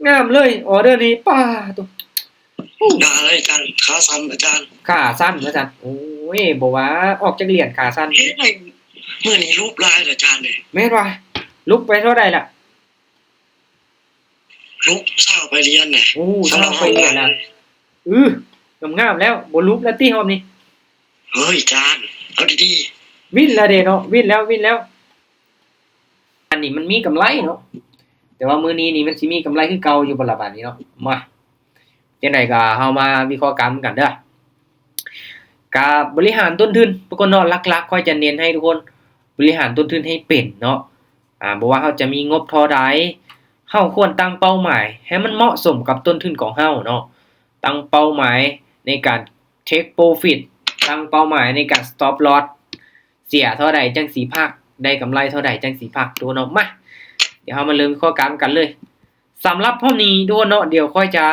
งามเลยออเดอร์นี้ป้าตัวด่าอะไรอาจารย์ขาสั้นอาจารย์ขาสั้นอาจารย์โอ้ยบอกว่าออกจากเหรียญขาสั้นเฮ้ยเมื่อนี้รูปลายอาจารย์เลยแม่นว่าลุกไปเท่าใดล่ะรูปเศร้าไปเรียนเนี่ยโอ้เศร้าไปเรียนละงามแล้วบ่ลุกแล้วตี้หอมนี่เฮ้ยอาจารย์เอาดีๆวิ่นแล้วเด้เนาะวิ่นแล้วอันนี้มันมีกำไรเนาะแต่ว่ามื้อนี้นี่มันสิมีกำไรคือเก่าอยู่บ่ล่ะบัดนี้เนาะมาจังได๋ก็เฮามาวิเคราะห์กันเด้อก็บริหารต้นทุนทุกคนเนาะหลักๆค่อยจะเน้นให้ทุกคนบริหารต้นทุนให้เป็นเนาะบ่ว่าเฮาจะมีงบเท่าใดเฮาควรตั้งเป้าหมายให้มันเหมาะสมกับต้นทุนของเฮาเนาะตั้งเป้าหมายในการ take profit ตั้งเป้าหมายในการ stop loss เสียเท่าใดจังสิพักได้กำไรเท่าใดจังสิพักทุกคนเนาะมาเดี๋ยวเฮามาเริ่มวิเคราะห์กันเลยสำหรับพวกนี้ทุกคนเนาะเดี๋ยวค่อยจะ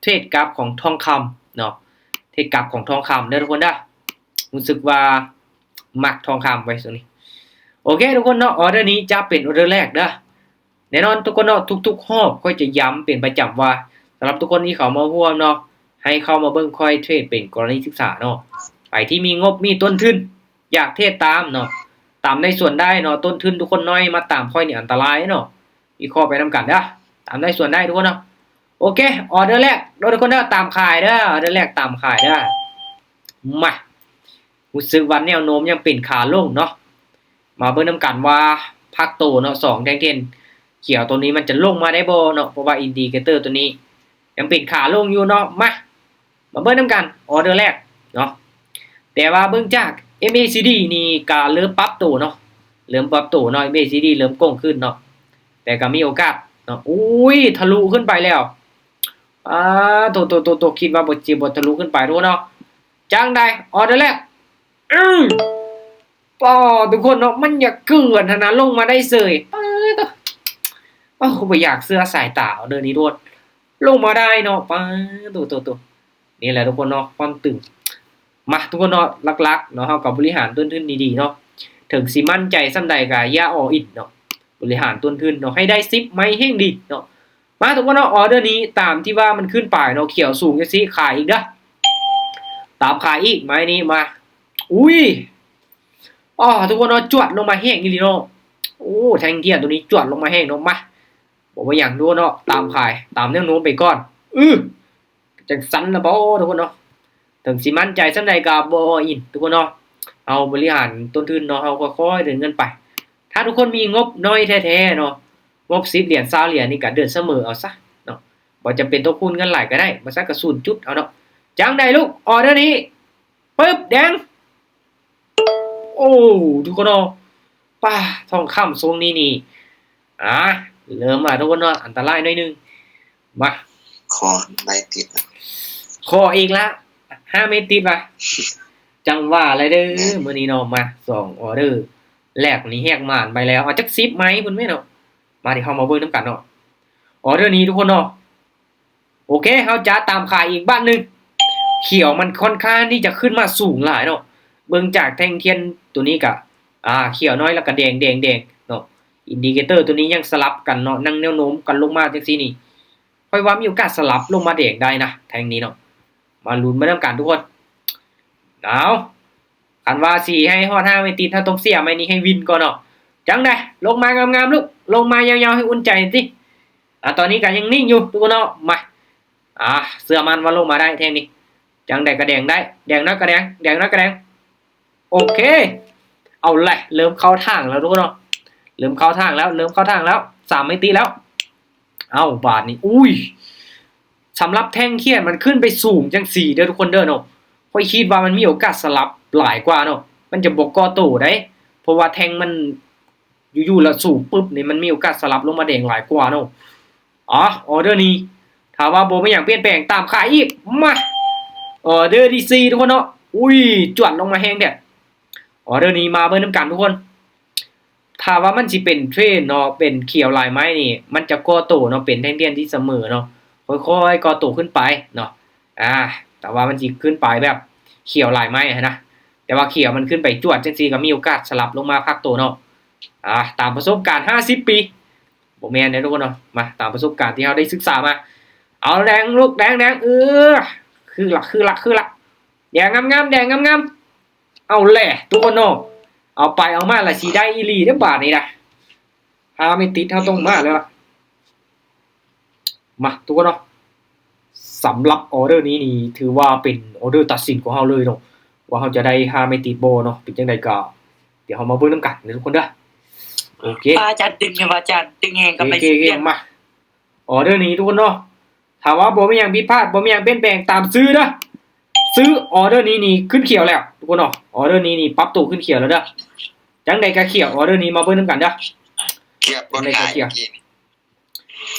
เทรดกราฟของทองคำเนาะเทรดกราฟของทองคำเด้อทุกคนเด้อรู้สึกว่ามักทองคำไว้ตรงนี้โอเคทุกคนเนาะออเดอร์นี้จะเป็นออเดอร์แรกเด้อแน่นอนทุกคนเนาะทุกๆรอบก็จะย้ำเป็นประจำว่าสำหรับทุกคนที่เขามาร่วมเนาะให้เข้ามาเบิ่งค่อยเทรดเป็นกรณีศึกษาเนาะไปที่มีงบมีต้นทุนอยากเทรดตามเนาะตามในส่วนได้เนาะต้นทุนทุกคนน้อยมาตามค่อยนี่อันตรายเนาะวิเคราะห์ไปนำกันเด้อตามได้ส่วนได้ทุกคนเนาะโอเคออเดอร์แรกทุกคนเด้อตามขายเด้อออเดอร์แรกตามขายเด้อมารู้สึกว่าแนวโน้มยังเป็นขาลงเนาะมาเบิ่งนำกันว่าภาคโตเนาะ2แดงเด่นเขียวตัวนี้มันจะลงมาได้บ่เนาะเพราะว่าอินดิเคเตอร์ตัวนี้ยังเป็นขาลงอยู่เนาะมาเบิ่งนำกันออเดอร์แรกเนาะแต่ว่าเบิ่งจาก MACD นี่ก็เริ่มปรับตัวเนาะเริ่มปรับตัวเนาะ MACD เริ่มโก่งขึ้นเนาะแต่ก็มีโอกาสเนาะอุ้ยทะลุขึ้นไปแล้วตัวคิดว่าบ่ทะลุขึ้นไปรู้เนาะจังได้ออเดอร์แรกป้อทุกคนเนาะมันอยากเกินขนาดลงมาได้เสยบ่อยากเสื้อสายตาเดินนี้โดดลงมาได้เนาะตัวนี่แหละทุกคนเนาะความตึงมาทุกคนเนาะหลักๆเนาะเฮาก็บริหารต้นทุนดีๆเนาะถึงสิมั่นใจส่ำใดก็อย่าอออินเนาะบริหารต้นทุนเนาะให้ได้10ไม้แห่งดีเนาะมาทุกคนเนาะออเดอร์นี้ตามที่ว่ามันขึ้นไปเนาะเขียวสูงจังซี่ขายอีกเด้อตามขายอีกไม้นี้มาอุ้ยทุกคนเนาะจวดลงมาแห้งอีหลีเนาะโอ้แทงเทียนตัวนี้จวดลงมาแห้งเนาะมาบอกว่าอย่างดูเนาะตามขายตามแนวโน้มไปก่อนจังสันละบ่ทุกคนเนาะถึงสิมั่นใจส่ำใดก็บ่อินทุกคนเนาะเอาบริหารต้นทุนเนาะเฮาค่อยๆเดินเงินไปถ้าทุกคนมีงบน้อยแท้ๆเนาะงบ10เหรียญ20เหรียญนี่ก็เดินเสมอเอาซะเนาะบ่จำเป็นต้องคูณเงินหลายก็ได้บ่ซักก็0จุดเอาเนาะจังได๋ลูกออเดอร์นี้ปึ๊บแดงโอ้ทุกคนเนาะป้าทองคำทรงนี้นี่เริ่มทุกคนเนาะอันตรายหน่อยนึงมาขอไม่ติดขออีกละ5เม็ดติดว่ะจังว่าอะไรเด้อมื้อนี้เนาะมา2ออเดอร์แรกนี่แฮกม่านไปแล้วจัก10ไหมเพิ่นแม่เนาะมาที่เฮามาเบิ่งนำกันเนาะออเดอร์นี้ทุกคนเนาะโอเคเฮาจะตามขายอีกบ้านนึงเขียวมันค่อนข้างที่จะขึ้นมาสูงหลายเนาะเบิ่งจากแท่งเทียนตัวนี้ก็เขียวน้อยแล้วก็แดงเนาะอินดิเคเตอร์ตัวนี้ยังสลับกันเนาะนั่งแนวโน้มกันลงมาจังซี่นี่ค่อยว่ามีโอกาสสลับลงมาแดงได้นะแท่งนี้เนาะมาลุ้นมานำกันทุกคนเอาคันว่าสิให้ฮอด5ไม่ติดถ้าต้องเสียไม้นี้ให้วินก่อนเนาะจังได๋ลงมางามๆลูกลงมายาวๆให้อุ่นใจสิตอนนี้ก็ยังนิ่งอยู่ทุกคนเนาะมาเสื้อมันว่าลงมาได้แท่งนี้จังได๋ก็แดงได้แดงน้อยก็แดงแดงน้อยก็แดงโอเคเอาแหละเริ่มเข้าทางแล้วทุกคนเนาะเริ่มเข้าทางแล้ว3ไม่ติดแล้วเอาบาทนี้อุ้ยสำหรับแท่งเขียนมันขึ้นไปสูงจัง4เด้อทุกคนเด้อเนาะค่อยคิดว่ามันมีโอกาสสลับหลายกว่าเนาะมันจะบ่ก่อโตได้เพราะว่าแท่งมันอยู่ๆแล้วสูงปึ๊บนี่มันมีโอกาสสลับลงมาแดงหลายกว่าเนาะออเดอร์นี้ถ้าว่าบ่มีหยังเปลี่ยนแปลงตามขายอีกมาออเดอร์ที่4ทุกคนเนาะอุ้ยจวดลงมาแฮงแท้ออเดอร์นี้มาเบิ่งนำกันทุกคนถ้าว่ามันสิเป็นเทรนเนาะเป็นเขียวลายไม้นี่มันจะก่อโตเนาะเป็นแท่งเทียนที่เสมอเนาะค่อยๆก่อโตขึ้นไปเนาะแต่ว่ามันสิขึ้นไปแบบเขียวลายไม้นะแต่ว่าเขียวมันขึ้นไปจวดจังซี่ก็มีโอกาสสลับลงมาพักโตเนาะตามประสบการณ์50ปีบ บ่แม่นเด้อทุกคนเนาะมาตามประสบการณ์ที่เราได้ศึกษามาเอาแดงลูกแดงคือละแดงงามๆแดงงามๆเอาแหละทุกคนเนาะเอาไปเอามาละสิได้อีหลีเด้อบาดนี้นะถ้าไม่ติดเฮาต้องมาแล้วล่ะมาทุกคนเนาะสำหรับออเดอร์นี้นี่ถือว่าเป็นออเดอร์ตัดสินของเฮาเลยเนาะว่าเฮาจะได้หาไม่ติดบ่เนาะเป็นจังไดก็เดี๋ยวเฮามาเบิ่งนำกันเด้อทุกคนเด้อโอเคอาจารย์ดึงครับอาจารย์ดึงแหงกับไป โอเค สิเปลี่ยน มาออเดอร์นี้ทุกคนเนาะถามว่าบ่มีหยังผิดพลาดบ่มีหยังเปลี่ยนแปลงตามซื้อเด้อซื้อออเดอร์นี้นี่ขึ้นเขียวแล้วทุกคนเนาะออเดอร์นี้นี่ปรับตัวขึ้นเขียวแล้วเด้อจังใดก็เขียวออเดอร์นี้มาเบิ่งนำกันเด้อ เกียบรถขาย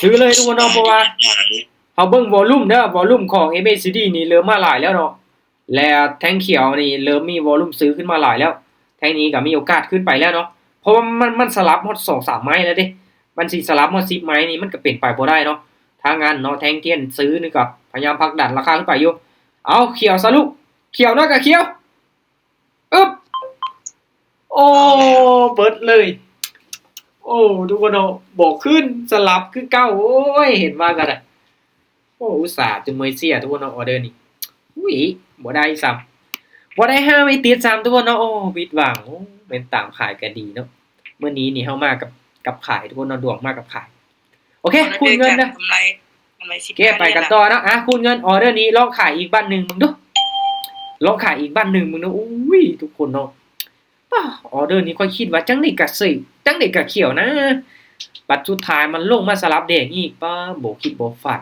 ซื้อเลยทุกคนเนาะเพราะว่าเฮาเบิ่งวอลลุ่มเด้อวอลลุ่มของ MACD นี่เริ่มมาหลายแล้วเนาะแล้วแท่งเขียวนี่เริ่มมีวอลลุ่มซื้อขึ้นมาหลายแล้วแท่งนี้ก็มีโอกาสขึ้นไปแล้วเนาะเพราะว่ามันสลับฮอด 2-3 ไม้แล้วเด้มันสิสลับฮอด10ไม้นี่มันก็เป็นไปบ่ได้เนาะถ้างั้นเนาะแท่งเทียนซื้อนี่ก็พยายามผลักดันราคาขึ้นไปอยู่เอาเขียวซะลูกเขียวเนาะก็เขียวอึ๊บโอ้เบิดเลยโอ้ทุกคนเนาะบอกขึ้นสลับคือเก้าโอ้ยเห็นว่ากันอ่ะโอ้อุตส่าห์จนเมยเสียทุกคนเนาะออเดอร์นี่อุ้ยบ่ได้ซ้ำบ่ได้5ไม่ติดซ้ำทุกคนเนาะโอ้ผิดหวังโอ้เป็นตามขายก็ดีเนาะมื้อนี้นี่เฮามากับขายทุกคนเนาะดวงมากกับขายโอเคคูณเงินนะ กำไร10 โอเคไปกันต่อเนาะคูณเงินออเดอร์นี้ลองขายอีกบ้านหนึงมึงดูลองขายอีกบ้านหนึงมึงดูอุ้ยทุกคนเนาะออเดอร์นี้ค่อยคิดว่าจังได๋ก็สิจังได๋ก็เขียวนะบัดสุดท้ายมันลงมาสลับแดงอีกป้าบ่คิดบ่ฝัน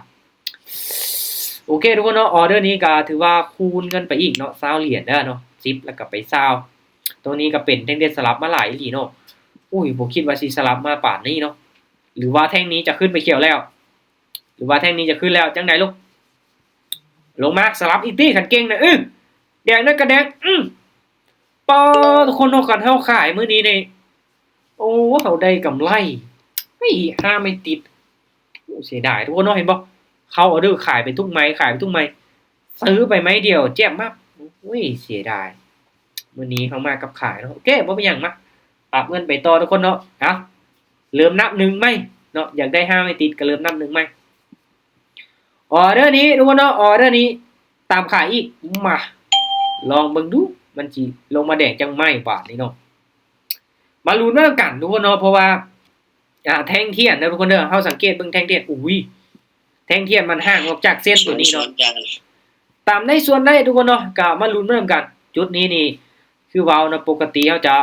โอเคทุกคนเนาะออเดอร์นี้ก็ถือว่าคูณเงินไปอีกเนาะ20เหรียญเด้อเนาะ10แล้วก็ไป20ตัวนี้ก็เป็นแท่งเด็ดสลับมาหลายอีหลีเนาะอุ้ยบ่คิดว่าสิสลับมาป่านนี้เนาะหรือว่าแท่งนี้จะขึ้นไปเขียวแล้วหรือว่าแท่งนี้จะขึ้นแล้วจังได๋ลูกลงมาสลับอีกทีคันเก่งนะแดงนั่นก็แดงปอทุกคนเนาะกันเฮาขายมื้อนี้นี่โอ้เฮาได้กำไรเฮ้ยห้าไม่ติดโอ้เสียดายทุกคนเนาะเห็นบ่เขาออเดอร์ขายไปทุกไม้ซื้อไปไม้เดียวเจ็บมากโอ้ยเสียดายมื้อนี้เขามากับขายเนาะโอเคบ่เป็นหยังมาปรับเงินไปต่อทุกคนเนาะเอาเริ่มนับ1มั้ยเนาะอยากได้5ไม่ติดก็เริ่มนับ1มั้ยออเดอร์นี้ทุกคนเนาะออเดอร์นี้ตามขายอีกมาลองเบิ่งดูมันสิลงมาแดงจังไม้บาดนี้เนาะมาลุ้นเรื่องกันทุกคนเนาะเพราะว่าแท่งเทียนนะทุกคนเด้อเฮาสังเกตเบิ่งแท่งเทียนอุ้ยแท่งเทียนมันห่างออกจากเส้นตัวนี้เนาะตามได้ส่วนได้ทุกคนเนาะก็มาลุ้นเรื่องกันจุดนี้นี่คือวาล์วนะปกติเฮาจะ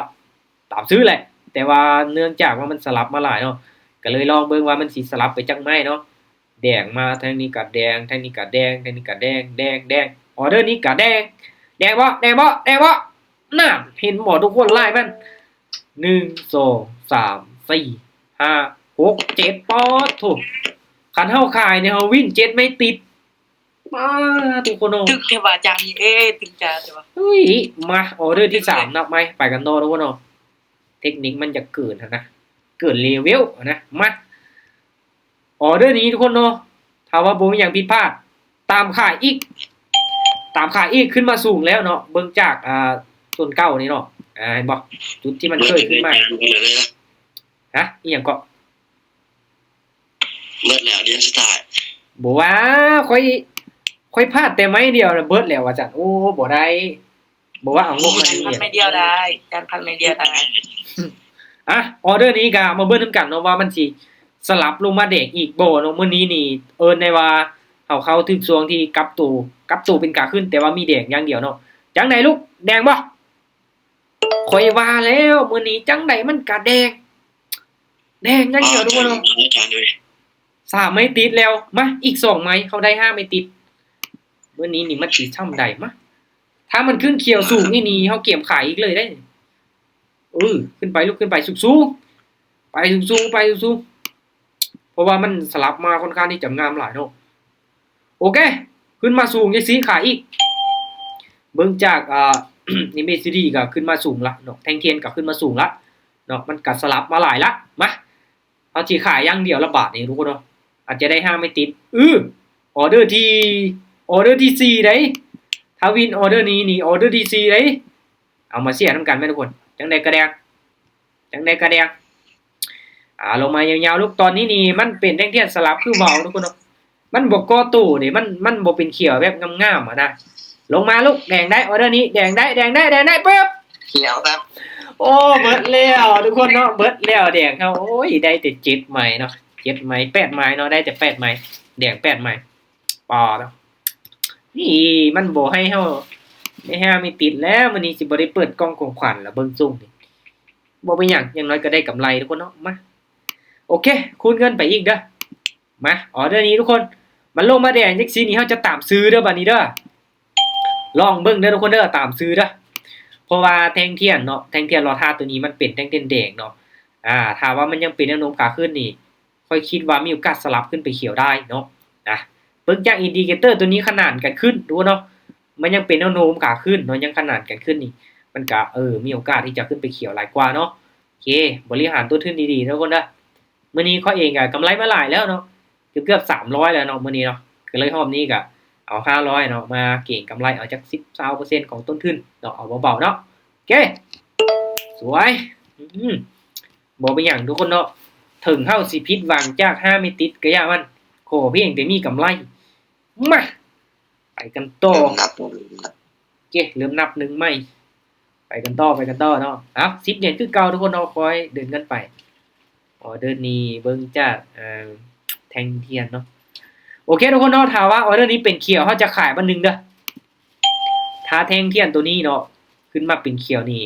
ตามซื้อแหละแต่ว่าเนื่องจากว่ามันสลับมาหลายเนาะก็เลยลองเบิ่งว่ามันสิสลับไปจังไม้เนาะแดงมาทางนี้ก็แดงทางนี้ก็แดงทางนี้ก็แดงออเดอร์นี้ก็แดงบ่น่าเห็นบ่ทุกคนไล่มัน1 2 3 4 5 6 7ปอดถูกคันเฮาขายเนี่ยเฮาวิ่ง7ไม่ติดมาทุกคนโอ้ ตึกเทวาอาจารย์นี่ตึกจ้าใช่ป่ะ เฮ้ยมาออเดอร์ที่3นับไหมไปกันต่อทุกคนเนาะเทคนิคมันจะเกินนะเกินเลเวลนะมาออเดอร์นี้ทุกคนเนาะถ้าว่าบ่มีหยังผิดพลาดตามขายอีกขึ้นมาสูงแล้วเนาะเบิ่งจากต้นเก้านี่เนาะเห็นบ่จุดที่มันเคยขึ้นมาฮะอีหยังก็ เมื่อแล้วเรียนสไตล์ บ่ว่าค่อยพลาดแต่ไม้เดียวน่ะเบิดแล้วว่าจังโอ้บ่ได้บ่ว่าเอางบมา พั นี่ นไม่เดียวได้จานพันไม่เดียวได้ ออเดอร์นี้ก็มาเบิ่งนำกันเนาะว่ามันสิสลับลงมาแดงอีกบ่เนาะมื้อนี้นี่ได้ว่าเขาถึกช่วงที่กลับตัวเป็นขาขึ้นแต่ว่ามีแดงอย่างเดียวเนาะจังไดลูกแดงบ่ข่อยว่าแล้วมื้อนี้จังไดมันก็แดงอย่างเดียวทุกคนเนาะ อาจารย์เลย 3ไม่ติดแล้วมาอีก2ไม้เขาได้5ไม่ติดมื้อนี้นี่มันสิช่ำใดมาถ้ามันขึ้นเขียวสูงนี่เฮาเก็บขายอีกเลยได้ขึ้นไปลูกขึ้นไปสูงๆไปสูงๆเพราะว่ามันสลับมาค่อนข้างที่จะงามหลายเนาะโอเคขึ้นมาสูงจังซี่ขายอีกเบิ่งจากนี่MACD ก็ขึ้นมาสูงละเนาะแท่งเทียนก็ขึ้นมาสูงละเนาะมันก็สลับมาหลายละมาเอาสิขายอย่างเดียวละบาทนี่ทุกคนเนาะอาจจะได้5ไม่ติดออเดอร์ที่4ได้ถ้าวินออเดอร์นี้นี่ออเดอร์ที่4ได้เอามาเสียนำกันแม่ทุกคนจังได๋ก็แดง ลงมายาวๆลูกตอนนี้นี่มันเป็นแท่งเทียนสลับคือเว้าทุกคนเนาะมันบ่ก่อตู้นี่มันบ่เป็นเขียวแบบงามๆนะลงมาลูกแดงได้ออเดอร์นี้แดงได้ปึ๊บ เขียวครับ โอ้เบิดแล้วทุกคนเนาะเบิดแล้วแดงเฮาโอ้ยได้แต่7ไม้เนาะ7ไม้8ไม้เนาะได้แต่8ไม้แดง8ไม้ปอเนาะนี่มันบ่ให้เฮาไม่ให้มีติดแล้วมื้อนี้สิบ่ได้เปิดกล่องของขวัญแล้วเบิ่งซุ่มนี่บ่เป็นหยังอย่างน้อยก็ได้กำไรทุกคนเนาะมาโอเคคูณเงินไปอีกเด้อมาออเดอร์นี้ทุกคนมันลงมาแดงจังซี่นี่เฮาจะตามซื้อเด้อบัดนี้เด้อลองเบิ่งเด้อทุกคนเด้อตามซื้อเด้อเพราะว่าแท่งเทียนเนาะแท่งเทียนรอท่าตัวนี้มันเป็นแท่งเทียนแดงเนาะถ้าว่ามันยังเป็นแนวโน้มขาขึ้นนี่ค่อยคิดว่ามีโอกาสสลับขึ้นไปเขียวได้เนาะนะเบิ่งจากอินดิเคเตอร์ตัวนี้ขนานกันขึ้นดูเนาะมันยังเป็นแนวโน้มขาขึ้นเนาะยังขนานกันขึ้นนี่มันก็มีโอกาสที่จะขึ้นไปเขียวหลายกว่าเนาะโอเคบริหารต้นทุนดีๆทุกคนนะมื้อนี้ข้อเองก็กำไรมาหลายแล้วเนาะเกือบ300แล้วเนาะมื้อนี้เนาะก็เลยรอบนี้ก็เอา500เนาะมาเก็งกำไรเอาจาก10-20% ของต้นทุนเนาะเอาเบาๆเนาะโอเคสวยบ่เป็นหยังทุกคนเนาะถึงเฮาสิผิดหวังจาก5ไม่ติดก็อย่ามันขอเพียงแต่มีกำไรมาไปกันต่อ นับ โอเคเริ่มนับ1ใหม่ไปกันต่อเนาะ10เหรียญคือเก่าทุกคนเนาะคอยเดินกันไปออเดอร์นี้เบิ่งจากแท่งเทียนเนาะโอเคทุกคนเนาะถ้าว่าออเดอร์นี้เป็นเขียวเฮาจะขายบันนึงเด้อถ้าแท่งเทียนตัวนี้เนาะขึ้นมาเป็นเขียวนี่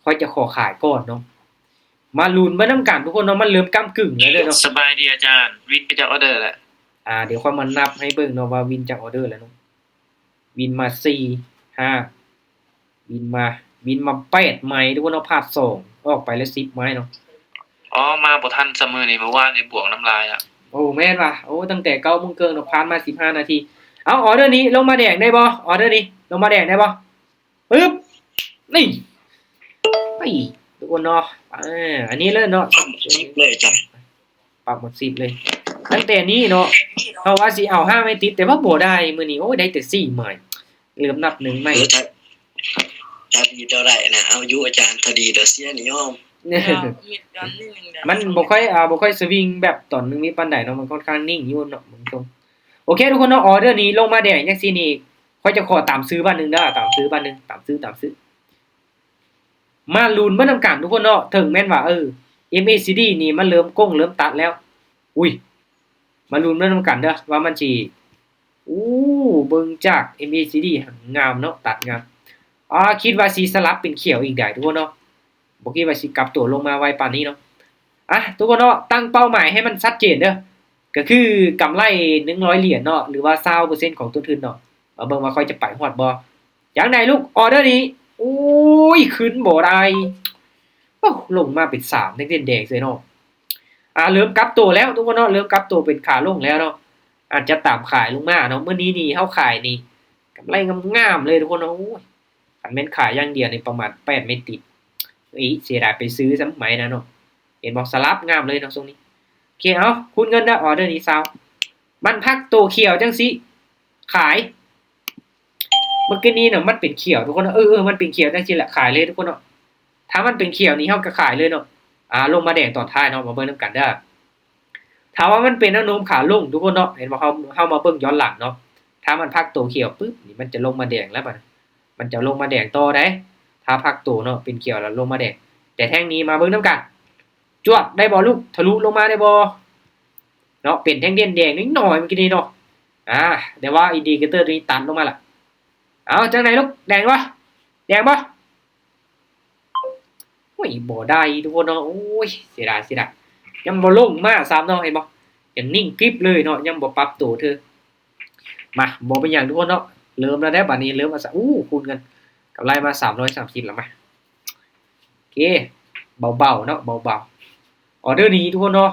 ค่อยจะขอขายก่อนเนาะมาลุ้นเบิ่งนำกันทุกคนเนาะมันเริ่มก้ำกึ่งแล้วเด้อเนาะ สบายดีอาจารย์วินไปจากออเดอร์แหละ เดี๋ยวค่อยมานับให้เบิ่งเนาะว่าวินจากออเดอร์แล้วเนาะวินมา4 5วินมา8ไม้ทุกคนเนาะพลาด2ออกไปแล้ว10ไม้เนาะ อ๋อมาบ่ทันเสมอนี่เมื่อวานในบวกน้ำลายอ่ะ โอ้แม่นว่ะโอ้ตั้งแต่9 โมงเกินเนาะผ่านมา15 นาทีเอาออเดอร์นี้ลงมาแดงได้บ่ออเดอร์นี้ลงมาแดงได้บ่ปึ๊บนี่ไปทุกคนเนาะอันนี้เลยเนาะ ชิปเลยจ้ะ ปรับหมด10เลยตั้งแต่นี้เนาะเฮาว่าสิเอา5ไม่ติดแต่ว่าบ่ได้มื้อนี้โอ้ยได้แต่4ไม้เหลือนับ1ไม้ ถ้าดีเท่าไหร่นะเอาอยู่อาจารย์ถ้าดีเดี๋ยวเสียนิยม มันบ่ค่อยสวิงแบบตอนนึงมีปานใดเนาะมันค่อนข้างนิ่งอยู่เนาะตรงโอเคทุกคนเนาะออเดอร์นี้ลงมาแดงจังซี่นี่ค่อยจะขอตามซื้อบ้านนึงเด้อตามซื้อบ้านนึงตามซื้อมาลุ้นเบิ่นำกันทุกคนเนาะถึงแม่นว่าMACD นี่มันเริ่มก้งเริ่มตัดแล้วอุ้ยมาลุ้นเบิ่นำกันเด้อว่ามันสิเบิ่งจาก MACD งามเนาะตัดงามคิดว่าสิสลับเป็นเขียวอีกได้ทุกคนเนาะบ่คิดว่าสิกลับตัวลงมาไวปานนี้เนาะทุกคนเนาะตั้งเป้าหมายให้มันชัดเจนเด้อก็คือกำไร100เหรียญเนาะหรือว่า 20% ของต้นทุนเนาะมาเบิ่งว่าค่อยจะไปฮอดบ่จังได๋ลูกออเดอร์นี้ขึ้นบ่ได้ลงมาเป็น3แดงๆเลยเนาะเริ่มกลับตัวแล้วทุกคนเนาะเริ่มกลับตัวเป็นขาลงแล้วเนาะอาจจะตามขายลงมาเนาะมื้อนี้นี่เฮาขายนี่กำไรงามๆเลยทุกคนเนาะคันแม่นขายอย่างเดียวนี่ประมาณ8ไม่ติดเสียดายไปซื้อสมัยนั้นเนาะเห็นบอกสลับงามเลยเนาะทรงนี้โอเคเอาคุณเงินได้ออเดอร์นี้ซาวมันพักตัวเขียวจังสิขายเมื่อกี้นี้เนาะมันเป็นเขียวทุกคนมันเป็นเขียวจังสิแหละขายเลยทุกคนเนาะถ้ามันเป็นเขียวนี่เฮาก็ขายเลยเนาะลงมาแดงตอนท้ายเนาะมาเบิ่งนำกันเด้อถ้าว่ามันเป็นแนวโน้มขาลงทุกคนเนาะเห็นบ่เฮามาเบิ่งย้อนหลังเนาะถ้ามันพักตัวเขียวปึ๊บนี่มันจะลงมาแดงแล้วมันจะลงมาแดงต่อได้ถ้าพักตัวเนาะเป็นเขียวแล้วลงมาแดงแต่แท่งนี้มาเบิ่งนำกันจวดได้บ่ลูกทะลุลงมาได้บ่เนาะเป็นแท่งแดงนิดหน่อยเมื่อกี้นี้เนาะแต่ว่าอินดิเคเตอร์ตัวนี้ตัดลงมาล่ะเอาจังได๋ลูกแดงบ่โอ้ยบ่ได้ทุกคนเนาะโอ้ยเสียดายยังบ่ลงมาซ้ำเนาะเห็นบ่ยังนิ่งกริบเลยเนาะยังบ่ปรับตัวเธอมาบ่เป็นหยังทุกคนเนาะเริ่มแล้วได้บัดนี้เริ่มมาคูณกันกำไรมา330แล้วมาโอเคเบาๆเนาะเบาๆออเดอร์นี้ทุกคนเนาะ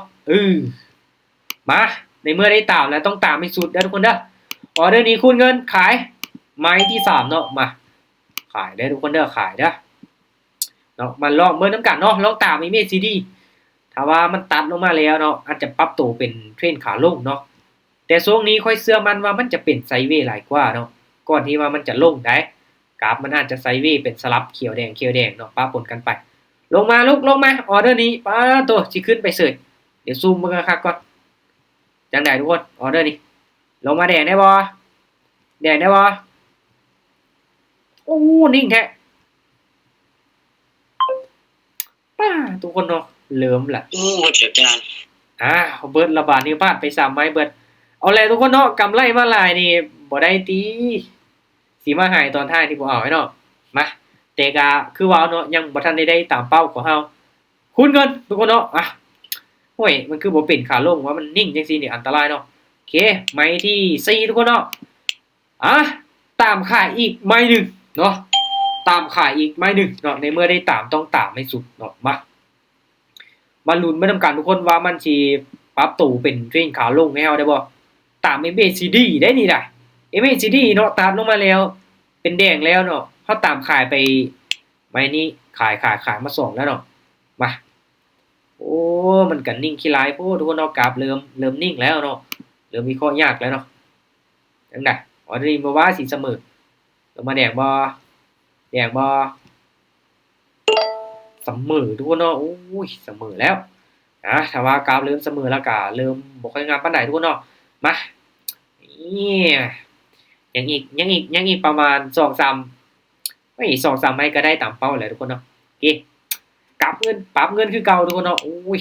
มาในเมื่อได้ตามแล้วต้องตามให้สุดนะทุกคนเด้อออเดอร์นี้คูณเงินขายไม้ที่3เนาะมาขายได้ทุกคนเด้อขายเด้อเนาะมันลองเบิ่งนำกันเนาะลองตามMACDถ้าว่ามันตัดลงมาแล้วเนาะอาจจะปรับตัวเป็นเทรนขาลงเนาะแต่ช่วงนี้ค่อยเชื่อมันว่ามันจะเป็นไซด์เวย์หลายกว่าเนาะก่อนที่ว่ามันจะลงได้กราฟมันอาจจะไซด์เวย์เป็นสลับเขียวแดงเนาะป้าปนกันไปลงมาลูกลงมาออเดอร์นี้ป้าตัวสิขึ้นไปเสิร์ช เดี๋ยวซูมเบิ่งคักๆก่อนจังได๋ทุกคนออเดอร์นี้ลงมาแดงได้บ่แดงได้บ่โอ้นิ่งแท้ป้าทุกคนเนาะเหลิมล่ะ โอ้อาจารย์ เบิดระบาดนี่พลาดไป3ไม้เบิดเอาแลทุกคนเนาะกำไรมาหลายนี่บ่ได้ติสิมาหายตอนท้ายที่บ่เอาให้เนาะมาแต่ก็คือว่าเนาะยังบ่ทันได้ตามเป้าของเฮาคุณเงินทุกคนเนาะโอ้ยมันคือบ่เป็นขาลงว่ามันนิ่งจังซี่นี่อันตรายเนาะโอเคไม้ที่4ทุกคนเนาะตามขายอีกไม้หนึ่งเนาะตามขายอีกไม้หนึ่งเนาะในเมื่อได้ตามต้องตามให้สุดเนาะมาลุ้นมาทำการทุกคนว่ามันสิปรับตัวเป็นเทรนขาลงให้เฮาได้บ่ตาม MACD ได้นี่ล่ะ MACD เนาะตัดลงมาแล้วเป็นแดงแล้วเนาะเฮาตามขายไปไม้นี้ขายมา2แล้วเนาะมาโอ้มันก็นิ่งขี้หลายโพดทุกคนเนาะกราฟเริ่มนิ่งแล้วเนาะเริ่มวิเคราะห์ยากแล้วเนาะจังได๋อ๋อนี่บ่ว่าสิเสมอลงมาแดงบ่เสมอทุกคนเนาะโอ้ยเสมอแล้วถ้าว่ากราฟเริ่มเสมอแล้วก็เริ่มบ่ค่อยงามปานใดทุกคนเนาะมานี่ยังอีกประมาณ2-3ไม่2-3ไม้ก็ได้ตามเป้าแล้วทุกคนเนาะโอเคปรับเงินคือเก่าทุกคนเนาะโอ้ย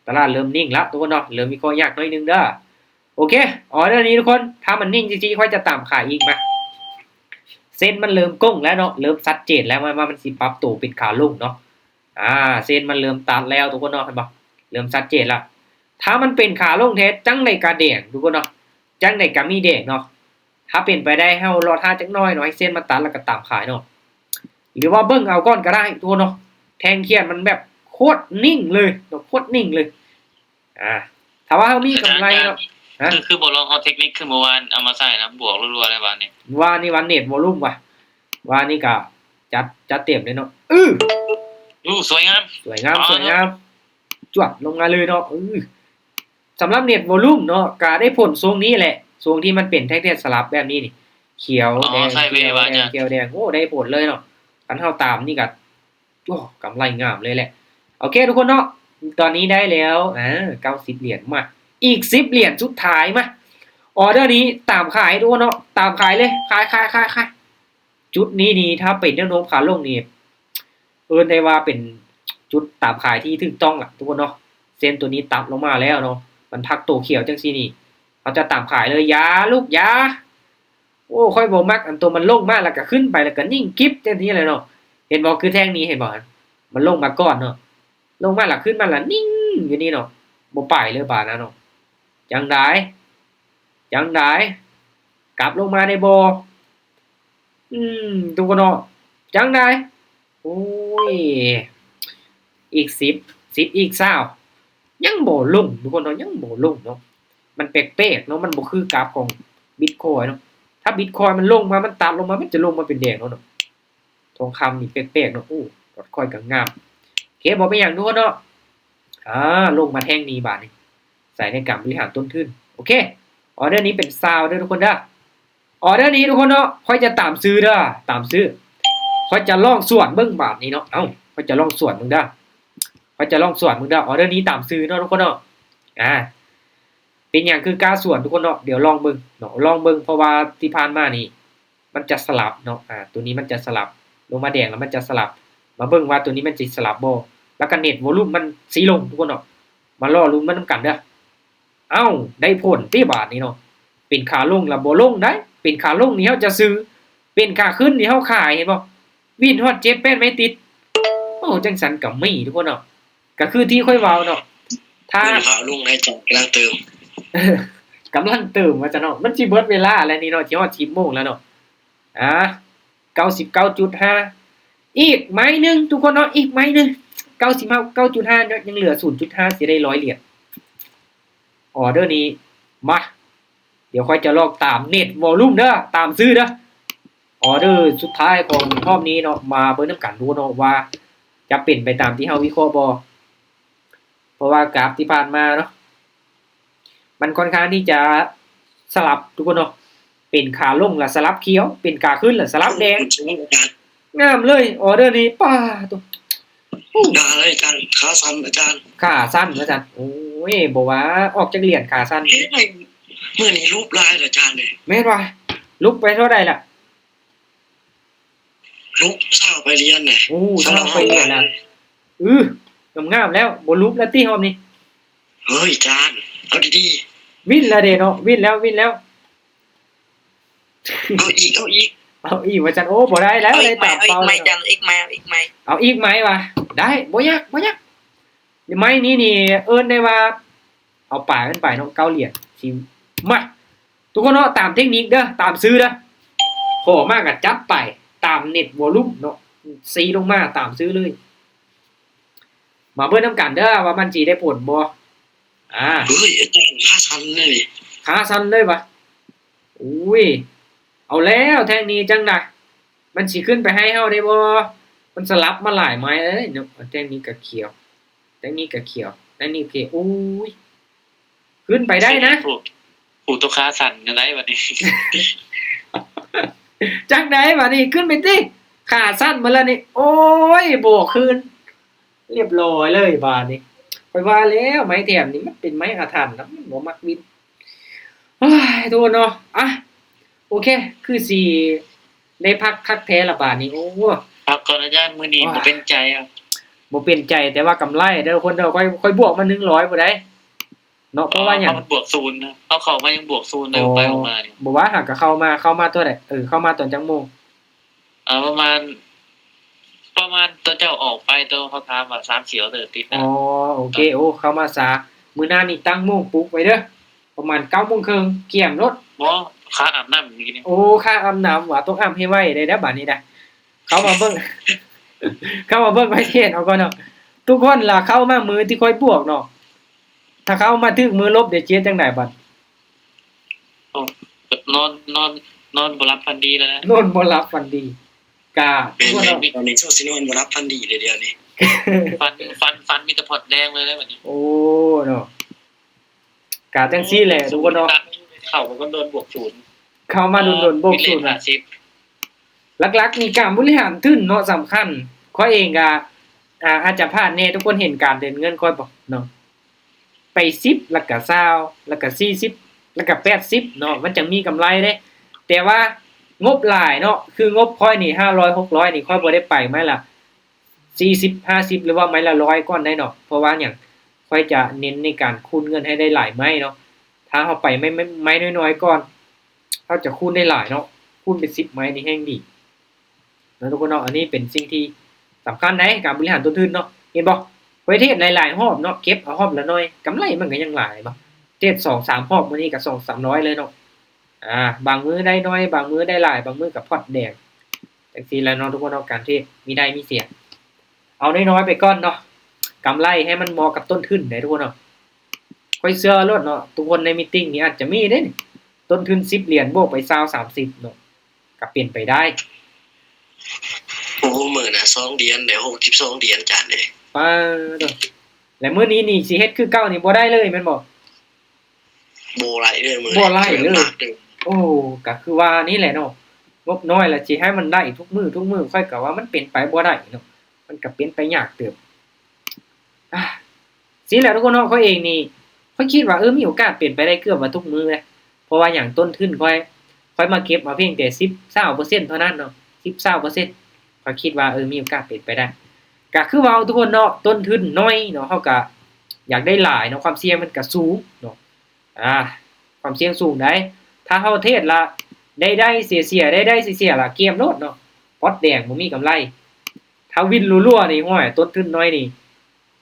ตลาดเริ่มนิ่งแล้วทุกคนเนาะเริ่มมีข้อยากหน่อยนึงเด้อโอเคอ๋อเรื่องนี้ทุกคนถ้ามันนิ่งจริงๆค่อยจะตามขายอีกมาเส้นมันเริ่มก้งแล้วเนาะเริ่มชัดเจนแล้วว่ามันสิปรับตัวเป็นขาลงเนาะเส้นมันเริ่มตัดแล้วทุกคนเนาะเห็นบ่เริ่มชัดเจนแล้วถ้ามันเป็นขาลงแท้จังได๋ก็แดงทุกคนเนาะจังได๋ก็มีแดงเนาะถ้าเป็นไปได้เฮารอท่าจักหน่อยเนาะให้เส้นมันตัดแล้วก็ตามขายเนาะหรือว่าเบิ่งเอาก่อนก็ได้ทุกคนเนาะแทงเขียนมันแบบโคตรนิ่งเลยโคตรนิ่งเลยถ้าว่าเฮามีกำไรเนาะคือบ่ลองเอาเทคนิคคือเมื่อวานเอามาใส่นะบวกรัวๆได้บาดนี้ว่านี่วันเน็ตวอลลุ่มว่ะว่านี่ก็จัดเต็มเลยเนาะสวยงามจวดลงมาเลยเนาะสำหรับเน็ตวอลลุ่มเนาะก็ได้ผลทรงนี้แหละทรงที่มันเป็นแท็กเทสสลับแบบนี้นี่เขียวแดงเขียวแดงโอ้ได้ผลเลยเนาะคันเฮาตามนี่ก็โอ้กำไรงามเลยแหละโอเคทุกคนเนาะตอนนี้ได้แล้ว90เหรียญมาอีก10เหรียญสุดท้ายมาออเดอร์นี้ตามขายทุกคนเนาะตามขายเลยขายจุดนี้นี่ถ้าเป็นแนวโน้มขาลงนี่ได้ว่าเป็นจุดตามขายที่ถูกต้องล่ะทุกคนเนาะเส้นตัวนี้ตัดลงมาแล้วเนาะมันพักตัวเขียวจังซี่นี่เขาจะตามขายเลยยาลูกยาโอ้ค่อยบ่มักอันตัวมันลงมาแล้วก็ขึ้นไปแล้วก็นิ่งกิ๊บจังซี่เลยเนาะเห็นบ่คือแท่งนี้เห็นบ่มันลงมาก่อนเนาะลงมาแล้วขึ้นมาแล้วนิ่งอยู่นี่เนาะบ่ไปเลยบาดนะเนาะจังได๋กลับลงมาได้บ่ทุกคนเนาะจังได๋โอ้ยอีก10อีก20ยังบ่ลงทุกคนเนาะยังบ่ลงเนาะมันแปลกๆเนาะมันบ่คือกราฟของ Bitcoin เนาะถ้า Bitcoin มันลงมามันตัดลงมามันจะลงมาเป็นแดงเนาะทองคำนี่แปลกๆเนาะBitcoin ก็งามโอเคบ่เป็นหยังทุกคนเนาะลงมาแท่งนี้บาดนี้ใส่ในการบริหารต้นทุนโอเคออเดอร์นี้เป็นซาวเด้อทุกคนเด้อออเดอร์นี้ทุกคนเนาะค่อยจะตามซื้อเด้อตามซื้อค่อยจะลองส่วนเบิ่งบาทนี้เนาะค่อยจะลองส่วนมึงเด้อออเดอร์นี้ตามซื้อเนาะทุกคนเนาะเป็นอย่างคือกล้าส่วนทุกคนเนาะเดี๋ยวลองเบิ่งเนาะลองเบิ่งเพราะว่าที่ผ่านมานี่มันจะสลับเนาะตัวนี้มันจะสลับลงมาแดงแล้วมันจะสลับมาเบิ่งว่าตัวนี้มันสิสลับบ่แล้วก็เน็ตวอลุ่มมันสีลงทุกคนเนาะมารอลุ้นมันนำกันเด้อได้ผลที่บาทนี้เนาะเป็นขาลงแล้วบ่ลงได้เป็นขาลงนี่เฮาจะซื้อเป็นขาขึ้นนี่เฮาขายเห็นบ่วินฮอด7 8ไม่ติดโอ้จังสันก็มีทุกคนเนาะก็คือที่ค่อยเว้าเนาะถ้าขาลงให้จับกำลังเติมว่าจะเนาะมันสิเบิดเวลาแล้วนี่เนาะสิฮอด 10:00 นแล้วเนาะ99.5อีกไม้นึงทุกคนเนาะอีกไม้นึง99.5ยังเหลือ 0.5 สิได้100เหรียญออเดอร์นี้มาเดี๋ยวค่อยจะลอกตามเน็ตวอลลุ่มเด้อตามซื้อเด้อออเดอร์สุดท้ายของรอบนี้เนาะมาเบิ่งนำกันดูเนาะว่าจะเป็นไปตามที่เฮาวิเคราะห์บ่เพราะว่ากราฟที่ผ่านมาเนาะมันค่อนข้างที่จะสลับทุกคนเนาะเป็นขาลงแล้วสลับเขียวเป็นขาขึ้นแล้วสลับแดงงามเลยออเดอร์นี้ป้าตัวด่าเลยอาจารย์ขาสั้นอาจารย์โอ้ย อ้ยบ่ว่าออกจากเหรียญขาสั้น เฮ้ยเมื่อนี้รูปลายเหรออาจารย์เลย แม่นว่าลุกไปเท่าใดล่ะ รูปเศร้าไปเรียนน่ะ โอ้เศร้าไปเรียนน่ะงามๆแล้วบ่ลุกแล้วติรอบนี้ เฮ้ยอาจารย์เอาดี วิ่นแล้วเด้เนาะวิ่นแล้ว ๆเอาอีก เอาอีกว่าจันโอ้บ่ได้แล้วเลยตาม เอาอี เป้าก ไหม แล้ว จันอีกไหมเอาอีกไหม เอาอีกไหมวะได้บ่ยากไม้นี้นี่เอิ้นได้ว่า เอาป่าขึ้นไปเนาะ9เหรียญสิมาทุกคนเนาะตามเทคนิคเด้อตามซื้อเด้อขอมากก็จัดไปตามเน็ตวอลลุ่มเนาะซีลงมาตามซื้อเลย มาเบิ่งนำกันเด้อว่ามันสิได้ผลบ่อ่า เฮ้ยอาจารย์ค่าชันเลย ขาสั้นเลยวะอุ้ยเอาแล้วแท่งนี้จังได๋มันสิขึ้นไปให้เฮาได้บ่มันสลับมาหลายไม้เลยเนาะแท่งนี้ก็เขียวแท่งนี้ก็เขียวแท่งนี้โอเคอุ้ยขึ้นไปได้นะ ผูกตัวขาสั่นกันได้วันนี้ จังได๋บัดนี้ขึ้นไปติขาสั้นมาแล้วนี่โอ้ยโบกคืนเรียบร้อยเลยบาดนี้ไปว่าแล้วไม้แถมนี่มันเป็นไม้อาถรรพ์นะมันบ่มักบินเฮ้ยทุกคนเนาะอ่ะโอเคคือสิได้พักคักแท้ละบาดนี้โอ้ พักก่อนอาจารย์มื้อนี้บ่เป็นใจอ่ะ บ่เป็นใจแต่ว่ากำไรเด้อคนเด้อค่อยบวกมา100บ่ได้เนาะเพราะว่าหยัง มันบวก0นะเอาเข้ามายังบวก0เลยออกไปออกมานี่ บ่ว่าหากก็เข้ามาตัวใดเข้ามาตอนจังโมง ประมาณตัวเจ้าออกไปตัวเขาถามว่า3เขียวเด้อติด อ๋ นะ อโอเคโอ้เข้ามาซามื้อหน้านี่ตั้งโมงปลุกไว้เด้อประมาณ 9:30 เกี่ยมรถ บ่ขาอาบน้ำอย่างนี้นี่ โอ้ค่าอาบน้ำว่าต้องอาบให้ไว้ได้เด้อบัดนี้ได้เข้ามาเบิ่ง เข้ามาเบิ่งไว้เทศเอาก่อนเนาะทุกคนล่ะเข้ามามือที่ค่อยบวกเนาะถ้าเข้ามาถึกมือลบเดี๋ยวเจ๊จังได๋บัด นอนบ่หลับฝันดีแล้วนะ โนนบ่รับฝันดีกา เป็น ทุกคน แบ เนาะ บตอนนี้โซซิโนนมารับพันดีเลยเดียวนี้ ฟันมีแต่พอดแดงเลยนะวันนี้ โอ้เนาะกาจังซี่แหละทุกคนเนาะ เข้ามันก็โดนบวก0 เข้ามาโดนๆโบกสูตร นะสิบ หลักๆมีการบริหารทุนเนาะสำคัญข้อยเองก็อาจจะพลาดแน่ทุกคนเห็นการเดินเงินค่อยบ่เนาะไป10แล้วก็20แล้วก็40แล้วก็80เนาะมันจะมีกำไรเด้แต่ว่างบหลายเนาะคืองบค่อยนี่500 600นี่ค่อยบ่ได้ไปไม้ละ40 50หรือว่าไม้ละ100ก่อนได้เนาะเพราะว่าหยังค่อยจะเน้นในการคูณเงินให้ได้หลายไม้เนาะถ้าเฮาไปไม้น้อยๆก่อนเฮาจะคูณได้หลายเนาะคูณเป็น10ไม้นี่แฮ่งดีแล้วทุกคนเนาะอันนี้เป็นสิ่งที่สำคัญในการบริหารต้นทุนเนาะเห็นบ่ประเทศหลายๆรอบเนาะเก็บเอารอบละน้อยกำไรมันก็ยังหลายบ่เทศ2-3รอบมื้อนี้ก็2-300เลยเนาะบางมื้อได้น้อยบางมื้อได้หลายบางมื้อก็พอดแดงจังซี่แหละเนาะทุกคนเนาะการเทศมีได้มีเสียเอาน้อยๆไปก่อนเนาะกำไรให้มันเหมาะกับต้นทุนได้ทุกคนเนาะค่อยเชื่อรถเนาะทุกคนในมีตติ้งนี่อาจจะมีเด้นี่ต้นทุน10เหรียญบวกไป20 30เนาะก็เปลี่ยนไปได้ โอ้เหมือนนะ2เดือนเดี๋ยว62เดือนอาจารย์เลย ป้าเด้อและมื้อนี้นี่สิเฮ็ดคือเก่านี่บ่ได้เลยแม่นบ่ โบไหลเลยมือ บ่ไหลเลย โอ้ก็คือว่านี่แหละเนาะงบน้อยแล้วสิให้มันได้ทุกมื้อค่อยก็ว่ามันเป็นไปบ่ได้เนาะมันก็เป็นไปยากเติบสิแหละทุกคนเนาะเขาเองนี่ค่อยคิดว่ามีโอกาสเปลี่ยนไปได้เกือบว่าทุกมื้อเลยเพราะว่าหยังต้นทุนค่อยมาเก็บมาเพียงแต่10-20%เท่านั้นเนาะ10-20%ข้อยคิดว่ามีโอกาสเปลี่ยนไปได้ก็คือว่าทุกคนเนาะต้นทุนน้อยเนาะเฮาก็อยากได้หลายเนาะความเสี่ยงมันก็สูงเนาะความเสี่ยงสูงได้ถ้าเฮาเทศละได้เสียได้เสียละเกมโลดเนาะพอดแดงบ่มีกำไรถ้าวินรัวๆนี่ห้อยต้นทุนน้อยนี่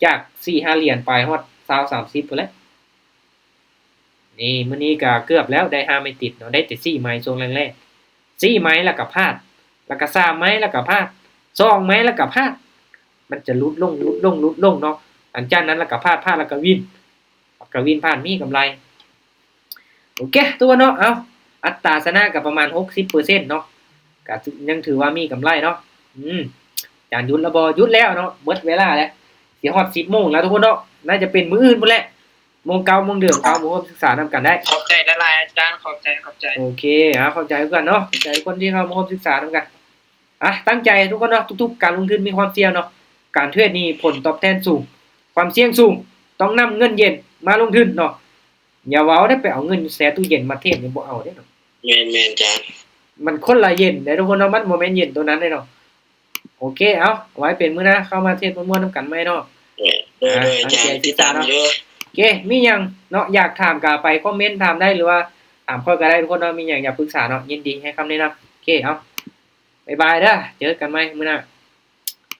จาก 4-5 เหรียญไปฮอด20-30พุ่นแหละนี่มื้อนี้ก็เกือบแล้วได้5ไม่ติดเนาะได้แต่4ไม้ช่วงแรกๆ4ไม้แล้วก็พลาดแล้วก็3ไม้แล้วก็พลาด2ไม้แล้วก็พลาดมันจะลุดลงเนาะหลังจากนั้นแล้วก็พลาดแล้วก็วินพลาดมีกำไรโอเคตัวเนาะเอาอัตราชนะก็ประมาณ 60% เนาะก็ยังถือว่ามีกำไรเนาะจานหยุดแล้วบ่หยุดแล้วเนาะหมดเวลาแล้วสิฮอด 10:00 นแล้วทุกคนเนาะน่าจะเป็นมื้ออื่นพุ่นแหละโมงเก้าโมงเดือน9โมงศึกษานำกันได้ ขอบใจละลายอาจารย์ขอบใจ โอเคเข้าใจทุกคนเนาะเข้าใจทุกคนที่เข้ามาร่วมศึกษานำกันตั้งใจทุกคนเนาะทุกๆการลงทุนมีความเสี่ยงเนาะการเทรดนี่ผลตอบแทนสูงความเสี่ยงสูงต้องนำเงินเย็น มาลงทุนเนาะอย่าเว้าได้ไปเอาเงินแช่ตู้เย็นมาเทศนี่บ่เอาเด้เนาะ แม่นอาจารย์ มันคนละเย็นเด้ทุกคนเนาะมันบ่แม่นเย็นตัวนั้นเด้เนาะโอเคเอาไว้เป็นมื้อหน้าเข้ามาเทศม่วนๆนํกันใหม่เนาะ โดยอาจารย์ติดตามอยู่ โอเคมีหยังเนาะอยากถามก็ไปคอมเมนต์ถามได้หรือว่าถามค่อยก็ได้ทุกคนเนาะมีหยังอยากปรึกษาเนาะยินดีให้คำแนะนำโอเคเอาบ๊ายบายเด้อเจอกันใหม่มื้อหน้า